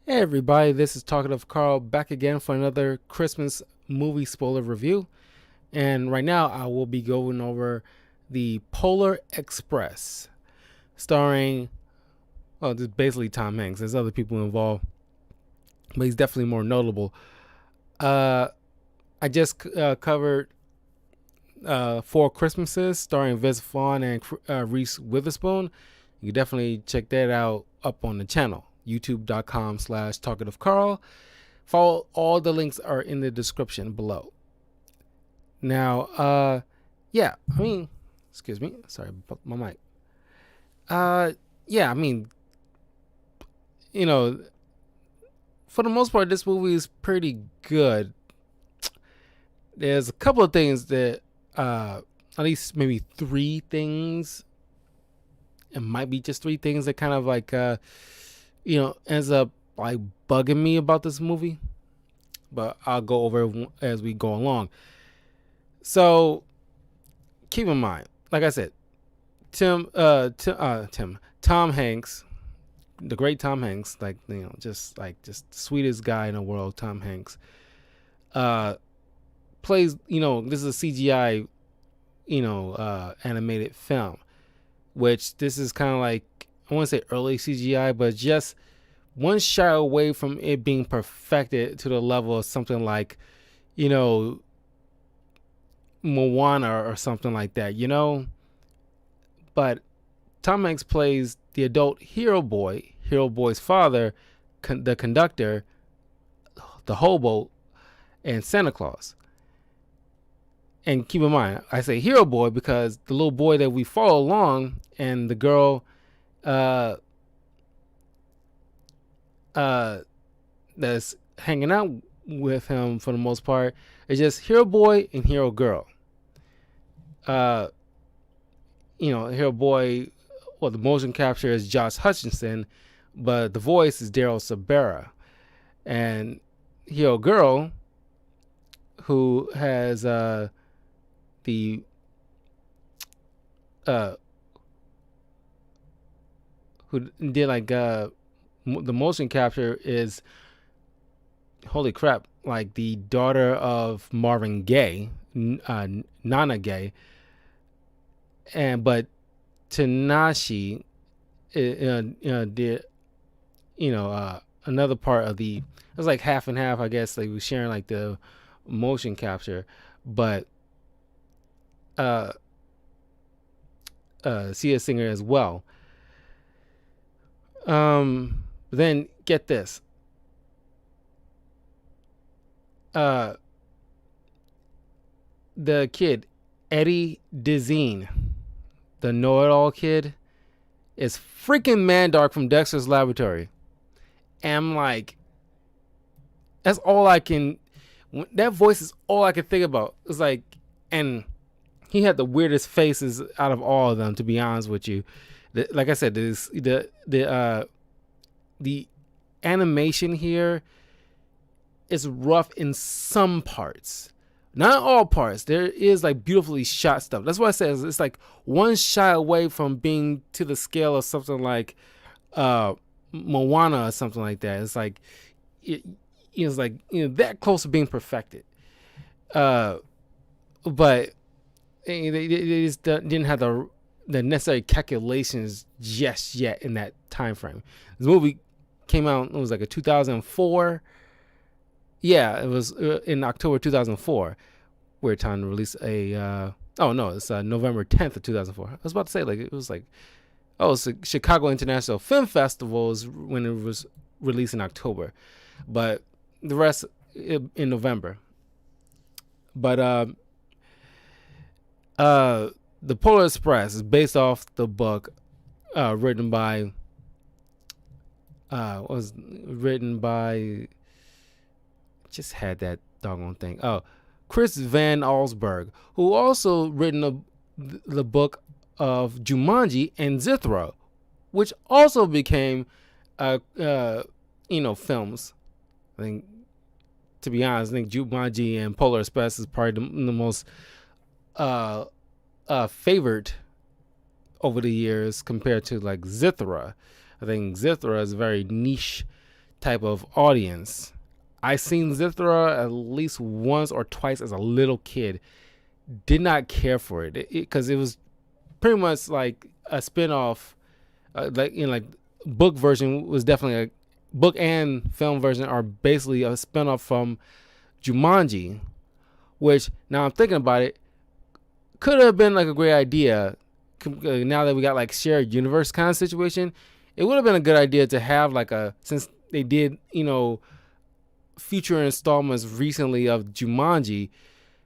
Hey everybody, this is Talkative Carl back again for another Christmas movie spoiler review. And right now I will be going over the Polar Express, starring, well, just basically Tom Hanks. There's other people involved, but he's definitely more notable. Uh, I just covered Four Christmases, starring Vince Vaughn and Reese Witherspoon. You can definitely check that out up on the channel, youtube.com/talkativecarl. Follow, all the links are in the description below. Now, yeah, I mean, excuse me, sorry about my mic. Uh, yeah, I mean, you know, for the most part, this movie is pretty good. There's a couple of things that, at least maybe three things, it might be just three things that kind of like, ends up like bugging me about this movie. But I'll go over it as we go along. So keep in mind, like I said, Tom Hanks, the great Tom Hanks, like just the sweetest guy in the world, Tom Hanks, plays. This is a CGI, animated film, which this is kind of like, I want to say early CGI, but just one shot away from it being perfected to the level of something like, Moana or something like that, But Tom Hanks plays the adult Hero Boy's father, the conductor, the hobo, and Santa Claus. And keep in mind, I say Hero Boy because the little boy that we follow along and the girl that's hanging out with him for the most part is just Hero Boy and Hero Girl. Hero Boy, well, the motion capture is Josh Hutcherson, but the voice is Daryl Sabera. And Hero Girl, who has the who did like the motion capture, is, holy crap, like the daughter of Marvin Gaye, Nana Gaye. But Tanashi did another part of the, it was like half and half, I guess. Like, we sharing like the motion capture, but Sia Singer as well. Then get this. The kid, Eddie Dezine, the know-it-all kid, is freaking Mandark from Dexter's Laboratory. And I'm like, that's all I can, that voice is all I can think about. It's like, and he had the weirdest faces out of all of them, to be honest with you. Like I said, the animation here is rough in some parts. Not all parts. There is like beautifully shot stuff. That's why I said it's like one shot away from being to the scale of something like Moana or something like that. It's like it's like that close to being perfected. But they just didn't have the necessary calculations just yet in that time frame. This movie came out, it was like a 2004. Yeah, it was in October 2004. Weird time to release a. It's November 10th of 2004. I was about to say, like, it was like, it's the Chicago International Film Festival is when it was released in October, but the rest in November. But the Polar Express is based off the book written by just had that doggone thing. Oh, Chris Van Allsburg, who also written the book of Jumanji and Zithra, which also became films. I think, to be honest, I think Jumanji and Polar Express is probably the most favored over the years compared to like Zithra. I think Zithra is a very niche type of audience. I seen Zithra at least once or twice as a little kid. Did not care for it because it was pretty much like a spin-off, like book version was definitely a book and film version are basically a spin-off from Jumanji, which now I'm thinking about it could have been like a great idea. Now that we got like shared universe kind of situation, it would have been a good idea to have like since they did future installments recently of Jumanji,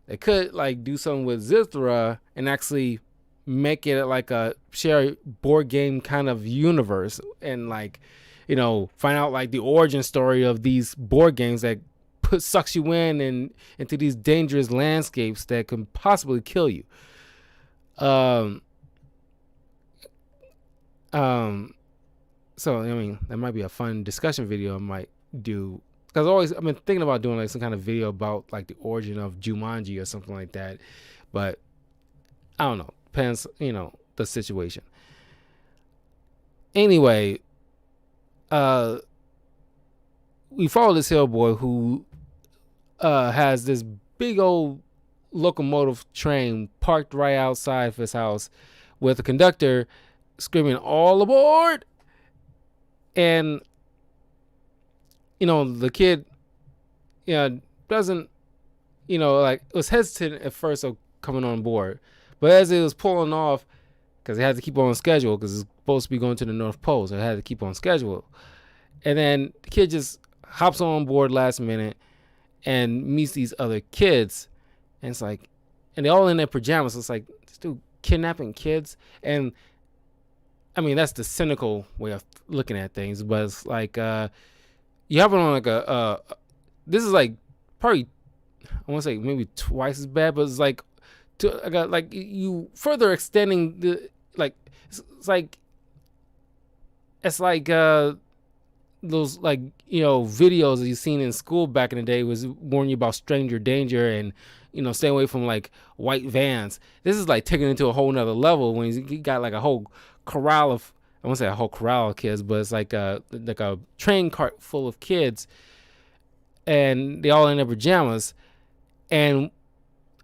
they could like do something with Zithra and actually make it like a shared board game kind of universe, and like find out like the origin story of these board games that sucks you into these dangerous landscapes that can possibly kill you. So I mean, that might be a fun discussion video I might do, because I've been thinking about doing like some kind of video about like the origin of Jumanji or something like that, but I don't know. Depends, the situation. Anyway, we follow this hill boy who has this big old locomotive train parked right outside of his house with a conductor screaming all aboard, and the kid doesn't like was hesitant at first of coming on board, but as it was pulling off, because it had to keep on schedule because it's supposed to be going to the North Pole, so it had to keep on schedule. And then the kid just hops on board last minute and meets these other kids, and it's like, and they're all in their pajamas. So it's like, this dude kidnapping kids, and I mean that's the cynical way of looking at things. But it's like you have it on like this is like probably I want to say maybe twice as bad, but it's like like you further extending the like it's like those like videos that you've seen in school back in the day was warning you about stranger danger and stay away from like white vans. This is like taking it to a whole nother level when you got like a whole corral of, I won't say a whole corral of kids, but it's like a train cart full of kids, and they all in their pajamas. And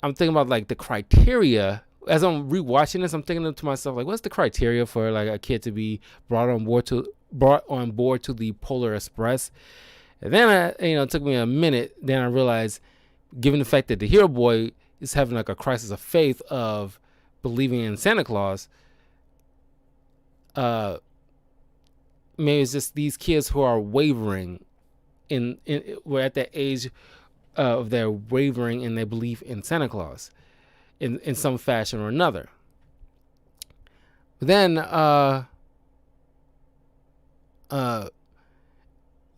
I'm thinking about like the criteria as I'm rewatching this. I'm thinking to myself, like, what's the criteria for like a kid to be brought on board to the Polar Express? And then it took me a minute. Then I realized, given the fact that the hero boy is having like a crisis of faith of believing in Santa Claus, maybe it's just these kids who are wavering we're at that age of their wavering in their belief in Santa Claus in some fashion or another. But then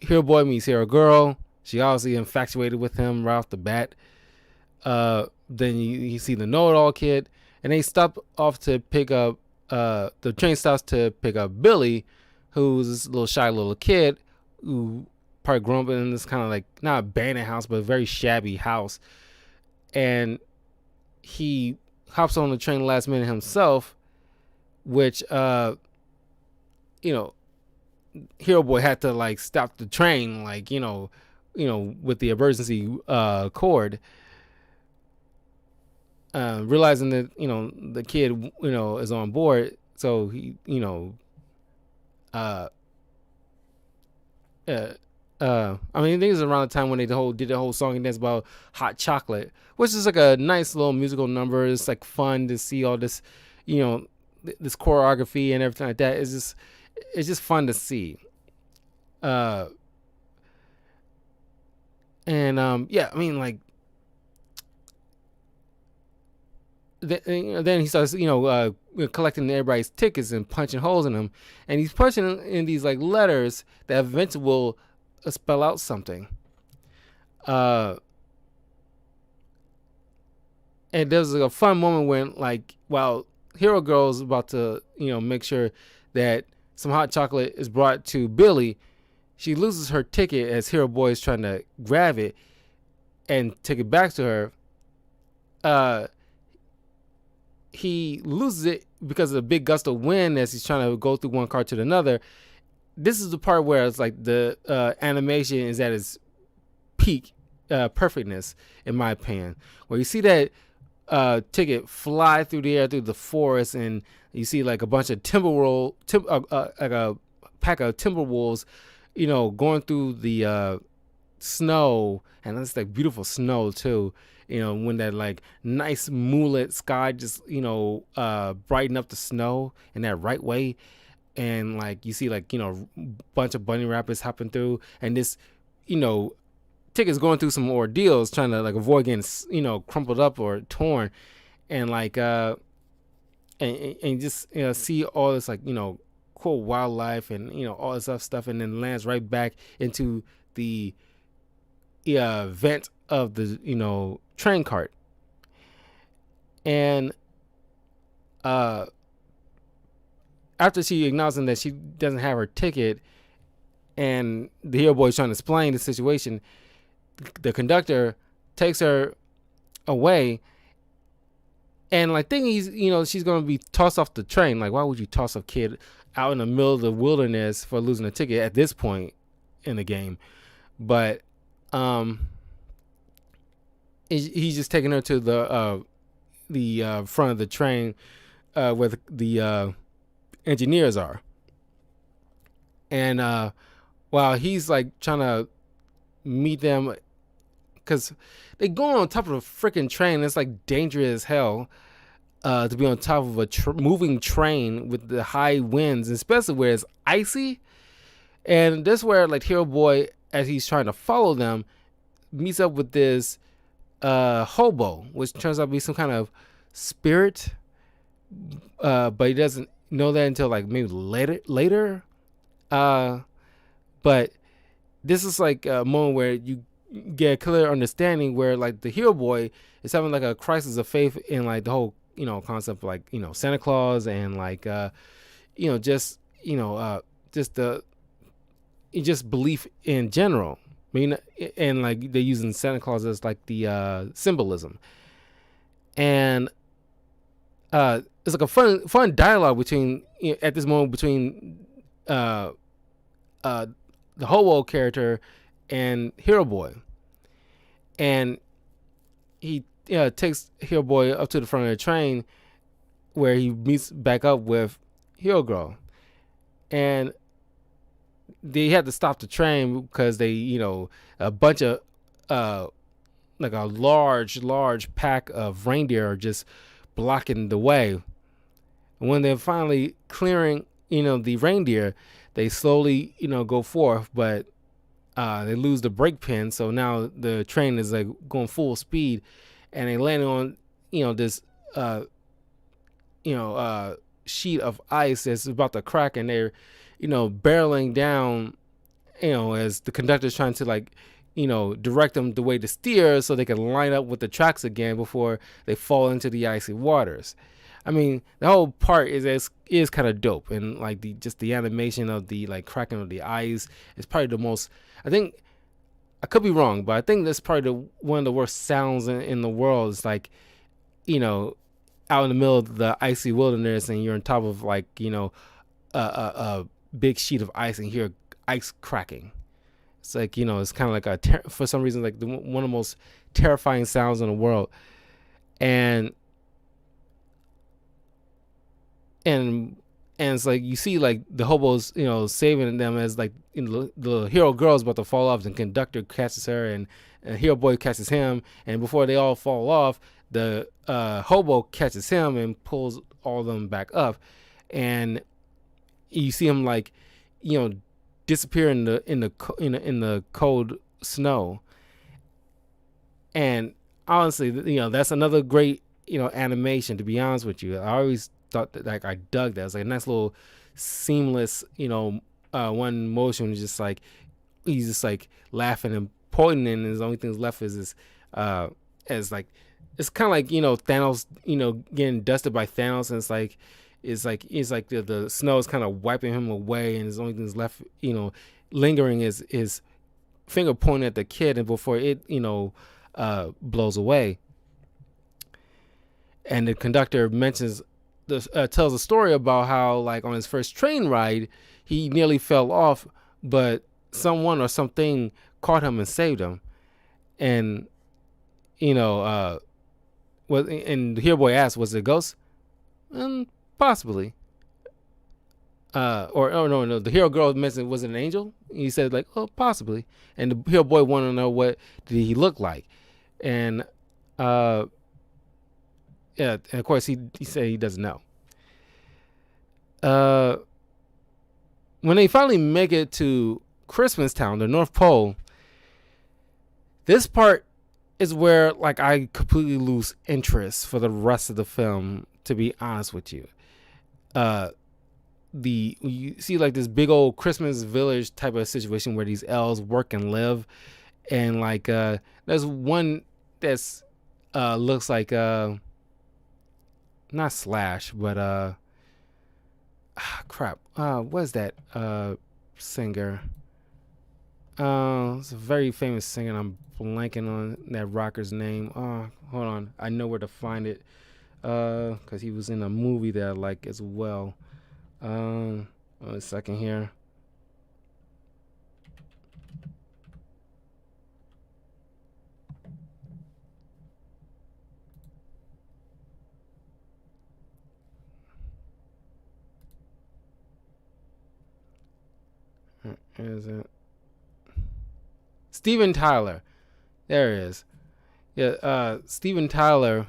hero boy meets hero girl. She obviously infatuated with him right off the bat. Then you see the know-it-all kid, and they stop off to pick up the train stops to pick up Billy, who's this little shy little kid who probably grown up in this kind of like not abandoned house but a very shabby house, and he hops on the train last minute himself, which hero boy had to like stop the train, like with the emergency cord, realizing that the kid is on board. So he I mean, I think it's around the time when they did the whole song and dance about hot chocolate, which is like a nice little musical number. It's like fun to see all this, this choreography and everything like that. It's just fun to see. Yeah, I mean, like, then he starts, collecting everybody's tickets and punching holes in them, and he's punching in these like letters that eventually will spell out something. And there's like a fun moment when, like, while Hero Girl's about to, make sure that some hot chocolate is brought to Billy, she loses her ticket as Hero Boy is trying to grab it and take it back to her. He loses it because of a big gust of wind as he's trying to go through one car to another, this is the part where it's like the animation is at its peak perfectness, in my opinion, where you see that ticket fly through the air through the forest, and you see like a bunch of like a pack of timber wolves, going through the snow, and it's like beautiful snow too. When that like nice moonlit sky just brighten up the snow in that right way, and like you see like bunch of bunny rabbits hopping through, and this ticket's going through some ordeals trying to like avoid getting crumpled up or torn, and like and just see all this like cool wildlife and all this other stuff, and then lands right back into the vent of the train cart. And after she acknowledging that she doesn't have her ticket, and the hero boy is trying to explain the situation, the conductor takes her away, and like thinking she's gonna be tossed off the train. Like, why would you toss a kid out in the middle of the wilderness for losing a ticket at this point in the game? But he's just taking her to the front of the train where the engineers are, and while he's like trying to meet them, because they go on top of a freaking train. It's like dangerous as hell to be on top of a moving train with the high winds, especially where it's icy. And this where like Hero Boy, as he's trying to follow them, meets up with this hobo, which turns out to be some kind of spirit, but he doesn't know that until like maybe later. But this is like a moment where you get a clear understanding where like the Hero Boy is having like a crisis of faith in like the whole concept of like Santa Claus, and like just the just belief in general. I mean, and like they're using Santa Claus as like the symbolism, and it's like a fun dialogue between at this moment between the hobo character and Hero Boy, and he takes Hero Boy up to the front of the train where he meets back up with Hero Girl, and they had to stop the train because they a bunch of like a large pack of reindeer are just blocking the way. And when they're finally clearing the reindeer, they slowly go forth, but they lose the brake pin, so now the train is like going full speed, and they land on this sheet of ice that's about to crack, and they're barreling down as the conductor's trying to like direct them the way to steer so they can line up with the tracks again before they fall into the icy waters. I mean, the whole part is kind of dope, and like the animation of the like cracking of the ice is probably the most. I think I could be wrong, but I think that's probably one of the worst sounds in the world. It's like out in the middle of the icy wilderness, and you're on top of like a big sheet of ice, and you hear ice cracking. It's like it's kind of like for some reason like one of the most terrifying sounds in the world, and it's like you see like the hobos saving them as like the hero girl's about to fall off, and the conductor catches her, and Hero Boy catches him, and before they all fall off, the hobo catches him and pulls all of them back up, and you see him like disappear in the cold snow. And honestly, that's another great animation, to be honest with you. I always thought that like I dug that. It was like a nice little seamless one motion, just like he's just like laughing and pointing, and his only thing left is this as like it's kind of like Thanos getting dusted by Thanos, and it's like the snow is kind of wiping him away, and his only thing left lingering is his finger pointing at the kid, and before it blows away. And the conductor mentions tells a story about how, like, on his first train ride, he nearly fell off, but someone or something caught him and saved him. And you know, and the Hero Boy asked, "Was it a ghost?" Possibly. Or oh no, the hero girl mentioned, was it an angel? He said, like, oh, possibly. And the hero boy wanted to know what did he look like, and yeah, and of course he said he doesn't know. When they finally make it to Christmas Town, the North Pole, this part is where, like, I completely lose interest for the rest of the film, to be honest with you. You see, like, this big old Christmas village type of situation where these elves work and live, and like there's one that's looks like not Slash, but crap, what is that singer? It's a very famous singer, and I'm blanking on that rocker's name. Hold on, I know where to find it, because he was in a movie that I like as well. A second here. Is it Steven Tyler? There it is. Yeah, Steven Tyler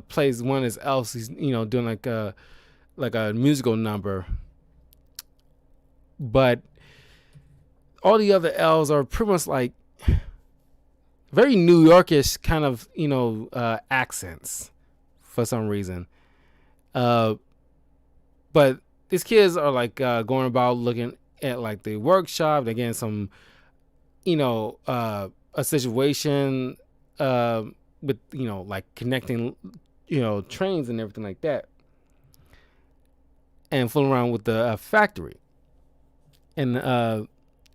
plays one of his elves. He's doing like a musical number, but all the other elves are pretty much like very New Yorkish kind of accents for some reason. But these kids are like going about looking at like the workshop. They're getting some a situation with like connecting trains and everything like that, and fooling around with the factory, and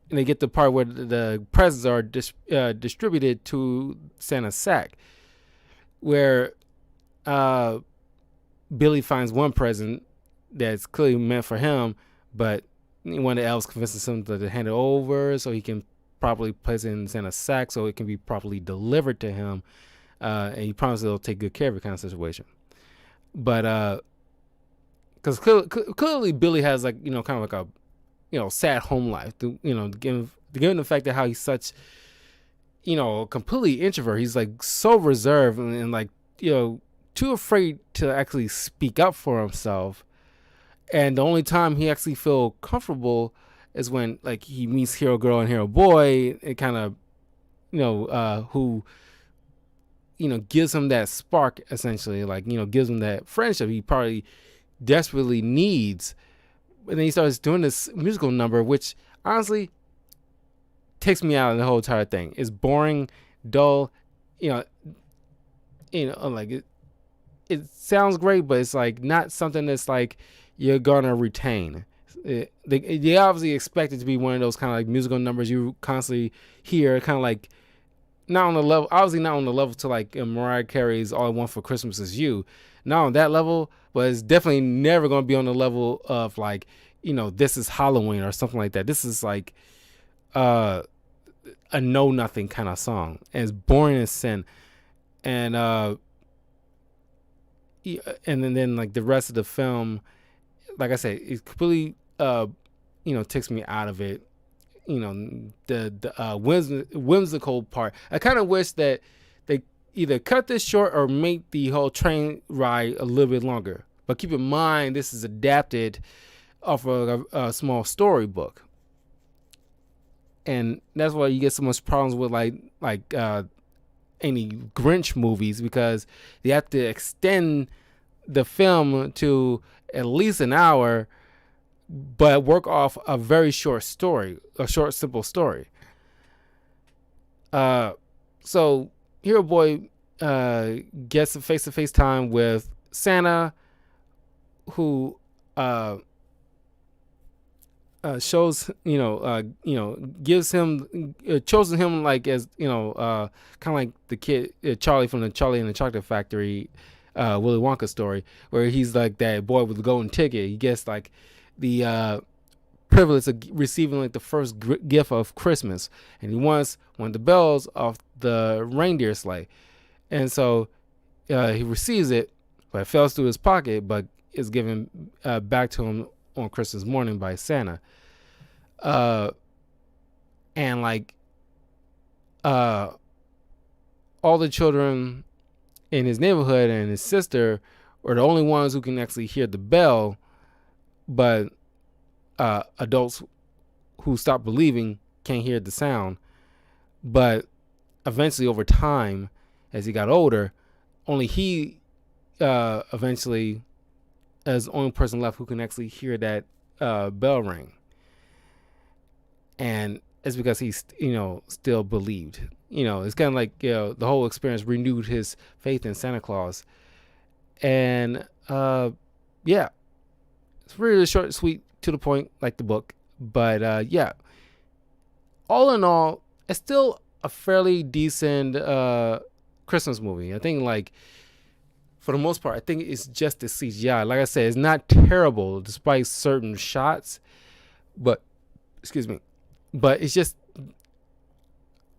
they get the part where the presents are distributed to Santa's sack, where Billy finds one present that's clearly meant for him, but one of the elves convinces him to hand it over so he can properly place it in Santa's sack so it can be properly delivered to him, and he promises they'll take good care of it, kind of situation. But because clearly Billy has like kind of like a sad home life, given the fact that how he's such completely introvert. He's like so reserved and like too afraid to actually speak up for himself. And the only time he actually feel comfortable is when like he meets Hero Girl and Hero Boy. It kind of who gives him that spark, essentially, like gives him that friendship he probably desperately needs. And then he starts doing this musical number, which honestly takes me out of the whole entire thing. It's boring, dull, like it sounds great, but it's like not something that's like you're gonna retain. They obviously expect it to be one of those kind of like musical numbers you constantly hear, kind of like not on the level, obviously not on the level to like Mariah Carey's "All I Want for Christmas Is You," not on that level, but it's definitely never gonna be on the level of like This Is Halloween or something like that. This is like a know nothing kind of song, and it's boring as sin, and then like the rest of the film, like I said, it completely takes me out of it. The whimsical part. I kind of wish that they either cut this short or make the whole train ride a little bit longer. But keep in mind, this is adapted off of a small storybook, and that's why you get so much problems with like any Grinch movies, because they have to extend the film to at least an hour, but work off a very short story, a short, simple story. So Hero Boy gets a face-to-face time with Santa, who shows, gives him, chosen him like as, kind of like the kid, Charlie from the Charlie and the Chocolate Factory, Willy Wonka story, where he's like that boy with the golden ticket. He gets like the privilege of receiving like the first gift of Christmas, and he wants one of the bells off the reindeer sleigh, and so he receives it, but it falls through his pocket, but is given back to him on Christmas morning by Santa. And like all the children in his neighborhood and his sister are the only ones who can actually hear the bell, but adults who stop believing can't hear the sound. But eventually, over time, as he got older, only he eventually is the only person left who can actually hear that bell ring. And it's because he's, still believed. It's kind of like, the whole experience renewed his faith in Santa Claus. And yeah, it's really short, sweet, to the point, like the book. But yeah, all in all, it's still a fairly decent Christmas movie. I think, like, for the most part, I think it's just the CGI. Like I said, it's not terrible despite certain shots, but excuse me, but it's just,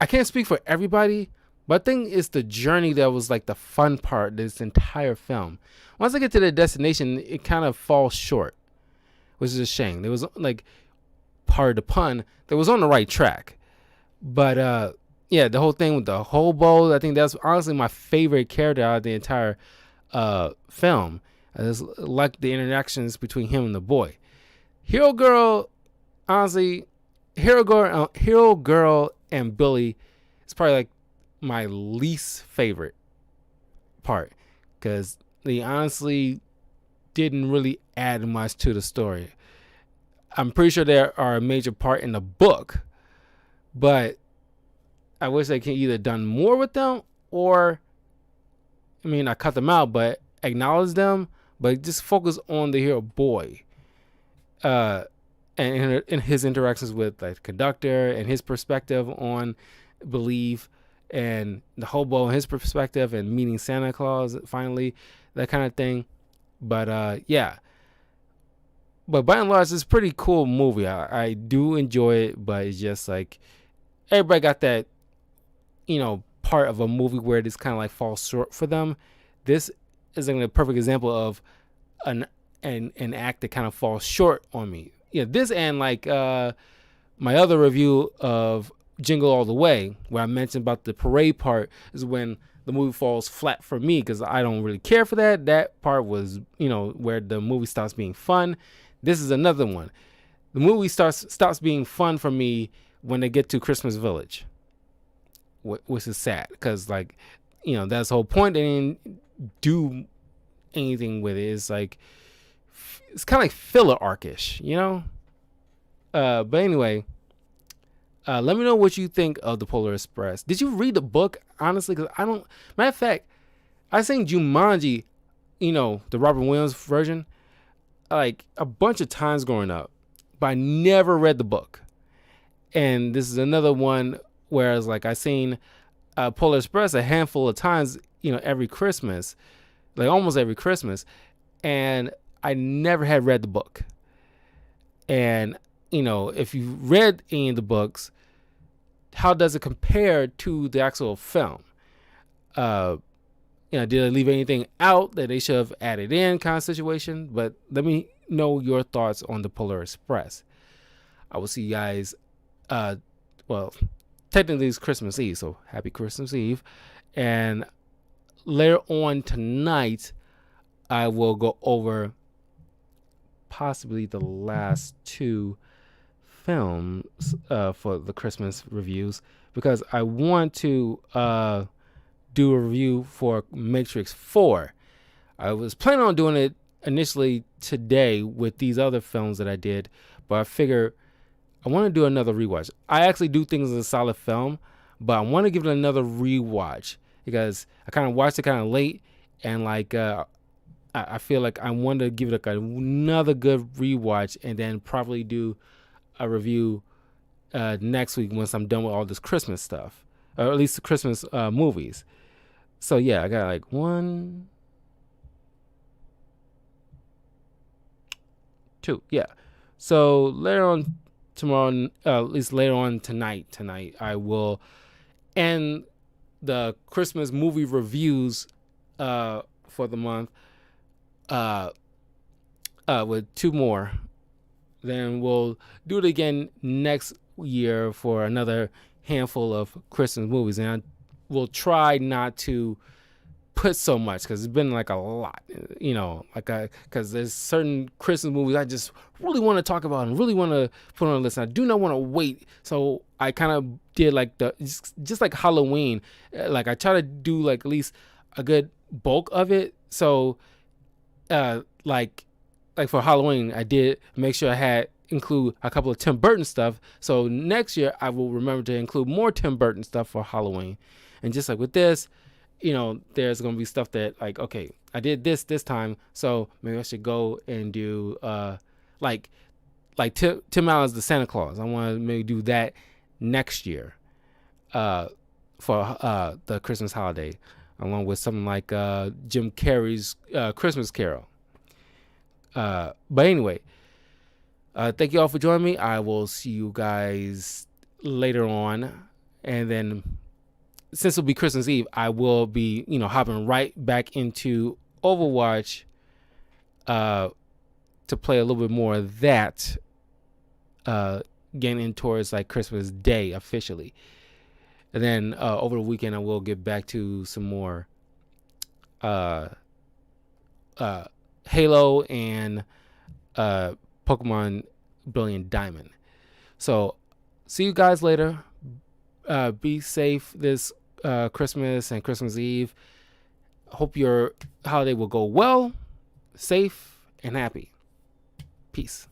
I can't speak for everybody, but I think it's the journey that was like the fun part of this entire film. Once I get to the destination, it kind of falls short, which is a shame. There was like, part of the pun, that was on the right track. But yeah, the whole thing with the hobo, I think that's honestly my favorite character out of the entire film. I just like the interactions between him and the boy. Hero Girl, honestly, Hero Girl and Billy is probably like my least favorite part, because they honestly didn't really add much to the story. I'm pretty sure they are a major part in the book, but I wish they could either done more with them, or, I mean, I cut them out, but acknowledge them, but just focus on the hero boy. And in his interactions with like the conductor and his perspective on belief, and the hobo and his perspective and meeting Santa Claus finally, that kind of thing. But yeah. But by and large, it's a pretty cool movie. I do enjoy it, but it's just like, everybody got that, part of a movie where this kind of like falls short for them. This is like a perfect example of an act that kind of falls short on me. Yeah, this and like my other review of Jingle All the Way, where I mentioned about the parade part, is when the movie falls flat for me, because I don't really care for that. That part was, where the movie stops being fun. This is another one. The movie stops being fun for me when they get to Christmas Village, which is sad, because like, that's the whole point. They didn't do anything with it. It's like, it's kind of like filler arc-ish, but anyway, let me know what you think of the Polar Express. Did you read the book? Honestly, because I don't. Matter of fact, I seen Jumanji, the Robin Williams version, like a bunch of times growing up, but I never read the book. And this is another one, whereas like I seen Polar Express a handful of times, every Christmas, like almost every Christmas, and I never had read the book. And if you read any of the books, how does it compare to the actual film? Did they leave anything out that they should have added in, kind of situation? But let me know your thoughts on the Polar Express. I will see you guys, well, technically it's Christmas Eve, so happy Christmas Eve. And later on tonight, I will go over possibly the last two films for the Christmas reviews, because I want to do a review for Matrix 4. I was planning on doing it initially today with these other films that I did, but I figure I want to do another rewatch. I actually do things as a solid film, but I want to give it another rewatch, because I kind of watched it kind of late, and like I feel like I want to give it like another good rewatch, and then probably do a review next week once I'm done with all this Christmas stuff, or at least the Christmas movies. So yeah, I got like 1, 2, yeah. So later on tomorrow, at least later on tonight, I will end the Christmas movie reviews for the month with 2 more. Then we'll do it again next year for another handful of Christmas movies, and we'll try not to put so much because it's been like a lot, because there's certain Christmas movies I just really want to talk about and really want to put on a list. I do not want to wait, so I kind of did like just like Halloween, like I try to do like at least a good bulk of it. So like for Halloween, I did make sure I had include a couple of Tim Burton stuff. So next year I will remember to include more Tim Burton stuff for Halloween. And just like with this, there's going to be stuff that like, okay, I did this time, so maybe I should go and do like Tim Allen's The Santa Claus. I want to maybe do that next year for the Christmas holiday, along with something like Jim Carrey's Christmas Carol. But anyway, thank you all for joining me. I will see you guys later on. And then since it'll be Christmas Eve, I will be, hopping right back into Overwatch to play a little bit more of that, getting in towards like Christmas Day officially. And then over the weekend, I will get back to some more Halo and Pokemon Brilliant Diamond. So see you guys later. Be safe this Christmas and Christmas Eve. Hope your holiday will go well, safe, and happy. Peace.